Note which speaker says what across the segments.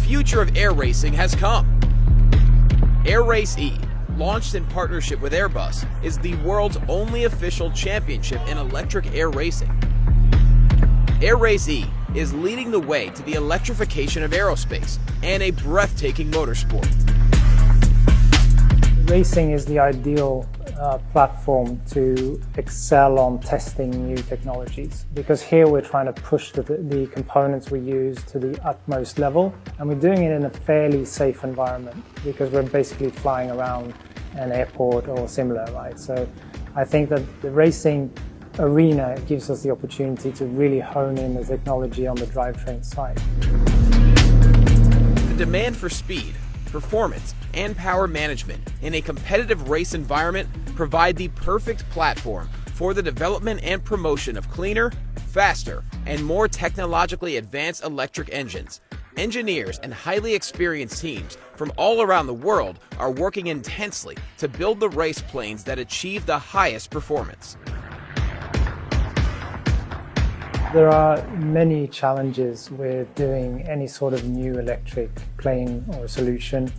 Speaker 1: future of air racing has come. Air Race E, launched in partnership with Airbus, is the world's only official championship in electric air racing. Air Race E is leading the way to the electrification of aerospace and a breathtaking motorsport.
Speaker 2: Racing is the ideal platform to excel on testing new technologies, because here we're trying to push the components we use to the utmost level, and we're doing it in a fairly safe environment because we're basically flying around an airport or similar, right? So I think that the racing arena gives us the opportunity to really hone in the technology on the drivetrain side.
Speaker 1: The demand for speed, performance, and power management in a competitive race environment provide the perfect platform for the development and promotion of cleaner, faster, and more technologically advanced electric engines. Engineers and highly experienced teams from all around the world are working intensely to build the race planes that achieve the highest performance.
Speaker 2: There are many challenges with doing any sort of new electric plane or solution,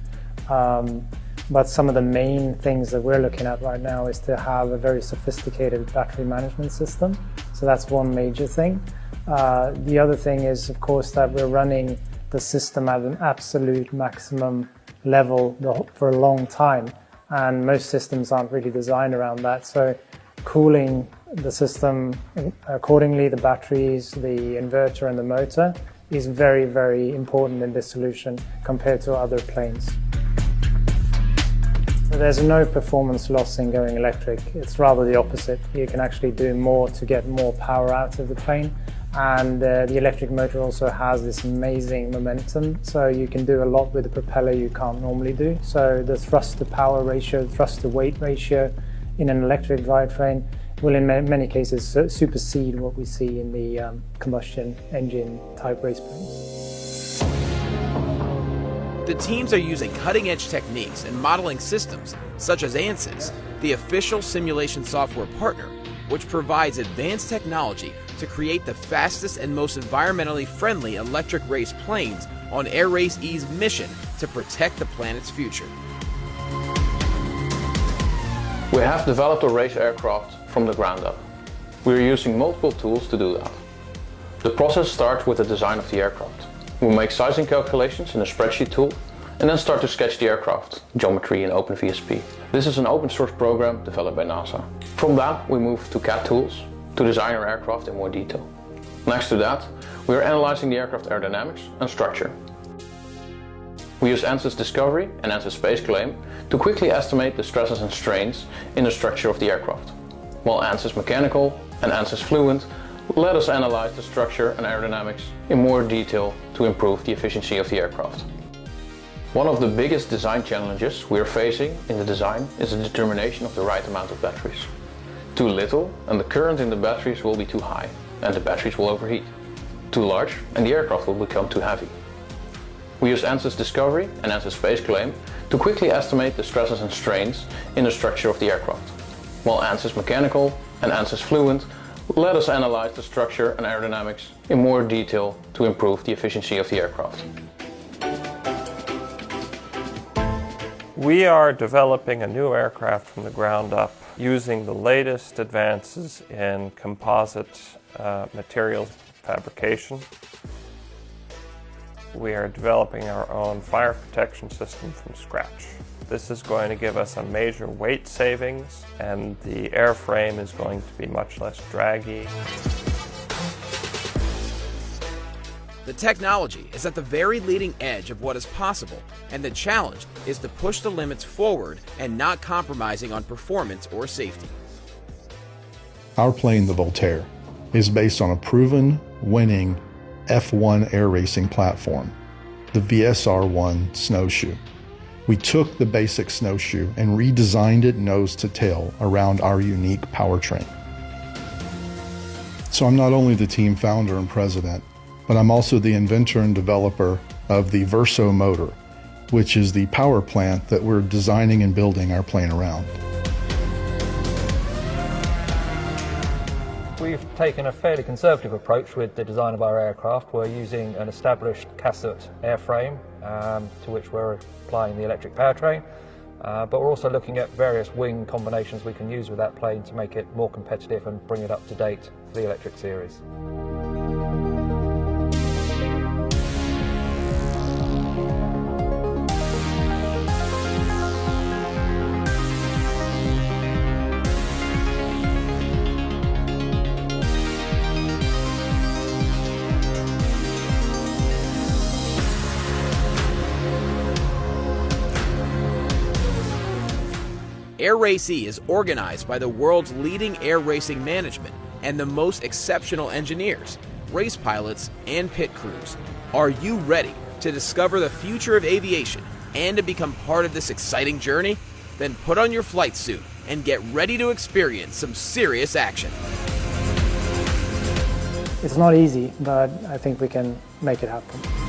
Speaker 2: but some of the main things that we're looking at right now is to have a very sophisticated battery management system. So that's one major thing. The other thing is, of course, that we're running the system at an absolute maximum level for a long time, and most systems aren't really designed around that. So cooling the system accordingly, the batteries, the inverter and the motor, is very, very important in this solution compared to other planes. There's no performance loss in going electric. It's rather the opposite. You can actually do more to get more power out of the plane. And the electric motor also has this amazing momentum, so you can do a lot with the propeller you can't normally do. So the thrust-to-power ratio, thrust-to-weight ratio in an electric drivetrain will in many cases supersede what we see in the combustion engine type race planes.
Speaker 1: The teams are using cutting-edge techniques and modeling systems such as ANSYS, the official simulation software partner, which provides advanced technology to create the fastest and most environmentally friendly electric race planes on Air Race E's mission to protect the planet's future.
Speaker 3: We have developed a race aircraft from the ground up. We are using multiple tools to do that. The process starts with the design of the aircraft. We make sizing calculations in a spreadsheet tool and then start to sketch the aircraft, geometry in OpenVSP. This is an open source program developed by NASA. From that we move to CAD tools to design our aircraft in more detail. Next to that, we are analyzing the aircraft aerodynamics and structure. We use ANSYS Discovery and ANSYS Space Claim to quickly estimate the stresses and strains in the structure of the aircraft, while ANSYS Mechanical and ANSYS Fluent let us analyze the structure and aerodynamics in more detail to improve the efficiency of the aircraft. One of the biggest design challenges we are facing in the design is the determination of the right amount of batteries. Too little and the current in the batteries will be too high and the batteries will overheat. Too large and the aircraft will become too heavy. We use ANSYS Discovery and ANSYS Space Claim to quickly estimate the stresses and strains in the structure of the aircraft, while ANSYS Mechanical and ANSYS Fluent let us analyze the structure and aerodynamics in more detail to improve the efficiency of the aircraft.
Speaker 4: We are developing a new aircraft from the ground up using the latest advances in composite materials fabrication. We are developing our own fire protection system from scratch. This is going to give us a major weight savings, and the airframe is going to be much less draggy.
Speaker 1: The technology is at the very leading edge of what is possible, and the challenge is to push the limits forward and not compromising on performance or safety.
Speaker 5: Our plane, the Voltaire, is based on a proven, winning F1 air racing platform, the VSR-1 snowshoe. We took the basic snowshoe and redesigned it nose to tail around our unique powertrain. So I'm not only the team founder and president, but I'm also the inventor and developer of the Verso motor, which is the power plant that we're designing and building our plane around.
Speaker 6: We've taken a fairly conservative approach with the design of our aircraft. We're using an established cassette airframe to which we're applying the electric powertrain, but we're also looking at various wing combinations we can use with that plane to make it more competitive and bring it up to date for the electric series.
Speaker 1: Air Race E is organized by the world's leading air racing management and the most exceptional engineers, race pilots, and pit crews. Are you ready to discover the future of aviation and to become part of this exciting journey? Then put on your flight suit and get ready to experience some serious action.
Speaker 2: It's not easy, but I think we can make it happen.